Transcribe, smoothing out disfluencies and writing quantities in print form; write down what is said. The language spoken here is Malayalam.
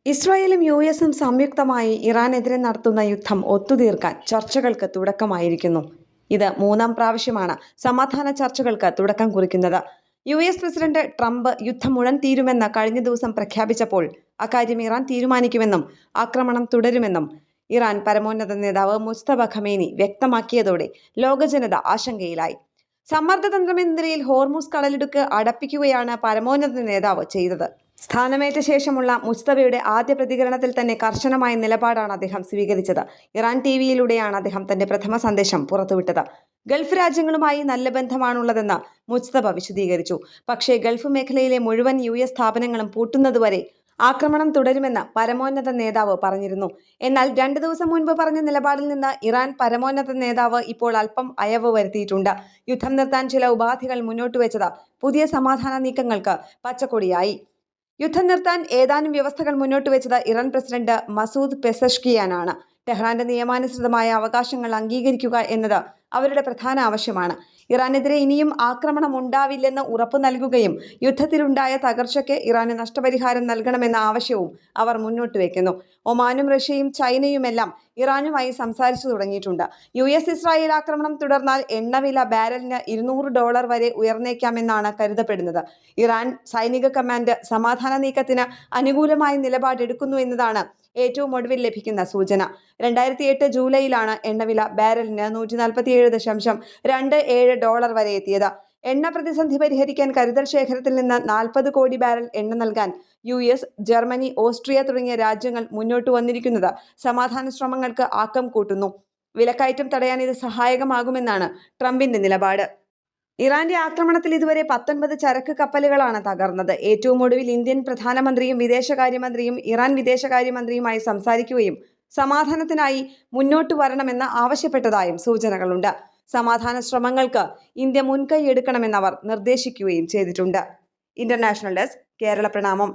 ഇസ്രായേലും യുഎസും സംയുക്തമായി ഇറാനെതിരെ നടത്തുന്ന യുദ്ധം ഒത്തുതീർക്കാൻ ചർച്ചകൾക്ക് തുടക്കമായിരിക്കുന്നു. ഇത് മൂന്നാം പ്രാവശ്യമാണ് സമാധാന ചർച്ചകൾക്ക് തുടക്കം കുറിക്കുന്നത്. യുഎസ് പ്രസിഡന്റ് ട്രംപ് യുദ്ധം ഉടൻ തീരുമെന്ന് കഴിഞ്ഞ ദിവസം പ്രഖ്യാപിച്ചപ്പോൾ അക്കാര്യം ഇറാൻ തീരുമാനിക്കുമെന്നും ആക്രമണം തുടരുമെന്നും ഇറാൻ പരമോന്നത നേതാവ് മുസ്തഫ ഖമേനി വ്യക്തമാക്കിയതോടെ ലോകജനത ആശങ്കയിലായി. സമ്മർദ്ദതന്ത്രമെന്ന നിലയിൽ ഹോർമുസ് കടലിടുക്ക് അടപ്പിക്കുകയാണ് പരമോന്നത നേതാവ് ചെയ്തത്. സ്ഥാനമേറ്റ ശേഷമുള്ള മുസ്തഫയുടെ ആദ്യ പ്രതികരണത്തിൽ തന്നെ കർശനമായ നിലപാടാണ് അദ്ദേഹം സ്വീകരിച്ചത്. ഇറാൻ ടിവിയിലൂടെയാണ് അദ്ദേഹം തന്റെ പ്രഥമ സന്ദേശം പുറത്തുവിട്ടത്. ഗൾഫ് രാജ്യങ്ങളുമായി നല്ല ബന്ധമാണുള്ളതെന്ന് മുസ്തഫ വിശദീകരിച്ചു. പക്ഷേ ഗൾഫ് മേഖലയിലെ മുഴുവൻ യുഎസ് സ്ഥാപനങ്ങളും പൂട്ടുന്നതുവരെ ആക്രമണം തുടരുമെന്ന് പരമോന്നത നേതാവ് പറഞ്ഞിരുന്നു. എന്നാൽ 2 ദിവസം മുൻപ് പറഞ്ഞ നിലപാടിൽ നിന്ന് ഇറാൻ പരമോന്നത നേതാവ് ഇപ്പോൾ അല്പം അയവ് വരുത്തിയിട്ടുണ്ട്. യുദ്ധം നിർത്താൻ ചില ഉപാധികൾ മുന്നോട്ട് വെച്ചത് പുതിയ സമാധാന നീക്കങ്ങൾക്ക് പച്ചക്കൊടിയായി. യുദ്ധം നിർത്താൻ ഏതാനും വ്യവസ്ഥകൾ മുന്നോട്ട് വെച്ചത് ഇറാൻ പ്രസിഡന്റ് മസൂദ് പെസഷ്കിയാനാണ്. ടെഹ്റാന്റെ നിയമാനുസൃതമായ അവകാശങ്ങൾ അംഗീകരിക്കുക എന്നത് അവരുടെ പ്രധാന ആവശ്യമാണ്. ഇറാനെതിരെ ഇനിയും ആക്രമണം ഉണ്ടാവില്ലെന്ന് ഉറപ്പു നൽകുകയും യുദ്ധത്തിലുണ്ടായ തകർച്ചയ്ക്ക് ഇറാന് നഷ്ടപരിഹാരം നൽകണമെന്ന ആവശ്യവും അവർ മുന്നോട്ട് വയ്ക്കുന്നു. ഒമാനും റഷ്യയും ചൈനയുമെല്ലാം ഇറാനുമായി സംസാരിച്ചു തുടങ്ങിയിട്ടുണ്ട്. യുഎസ് ഇസ്രായേൽ ആക്രമണം തുടർന്നാൽ എണ്ണവില ബാരലിന് $200 വരെ ഉയർന്നേക്കാമെന്നാണ് കരുതപ്പെടുന്നത്. ഇറാൻ സൈനിക കമാൻഡ് സമാധാന നീക്കത്തിന് അനുകൂലമായ നിലപാടെടുക്കുന്നു എന്നതാണ് ഏറ്റവും ഒടുവിൽ ലഭിക്കുന്ന സൂചന. 2008 ജൂലൈയിലാണ് എണ്ണവില ബാരലിന് $147.27 വരെ എത്തിയത്. എണ്ണ പ്രതിസന്ധി പരിഹരിക്കാൻ കരുതൽ ശേഖരത്തിൽ നിന്ന് 40 കോടി ബാരൽ എണ്ണ നൽകാൻ യുഎസ്, ജർമ്മനി, ഓസ്ട്രിയ തുടങ്ങിയ രാജ്യങ്ങൾ മുന്നോട്ട് വന്നിരിക്കുന്നത് സമാധാന ശ്രമങ്ങൾക്ക് ആക്കം കൂട്ടുന്നു. വിലക്കയറ്റം തടയാൻ ഇത് സഹായകമാകുമെന്നാണ് ട്രംപിന്റെ നിലപാട്. ഇറാന്റെ ആക്രമണത്തിൽ ഇതുവരെ 19 ചരക്ക് കപ്പലുകളാണ് തകർന്നത്. ഏറ്റവും ഒടുവിൽ ഇന്ത്യൻ പ്രധാനമന്ത്രിയും വിദേശകാര്യമന്ത്രിയും ഇറാൻ വിദേശകാര്യമന്ത്രിയുമായി സംസാരിക്കുകയും സമാധാനത്തിനായി മുന്നോട്ട് വരണമെന്ന് ആവശ്യപ്പെട്ടതായും സൂചനകളുണ്ട്. സമാധാന ശ്രമങ്ങൾക്ക് ഇന്ത്യ മുൻകൈ എടുക്കണമെന്ന് അവർ നിർദ്ദേശിക്കുകയും ചെയ്തിട്ടുണ്ട്. ഇന്റർനാഷണൽ ഡെസ്ക്, കേരള പ്രണാമം.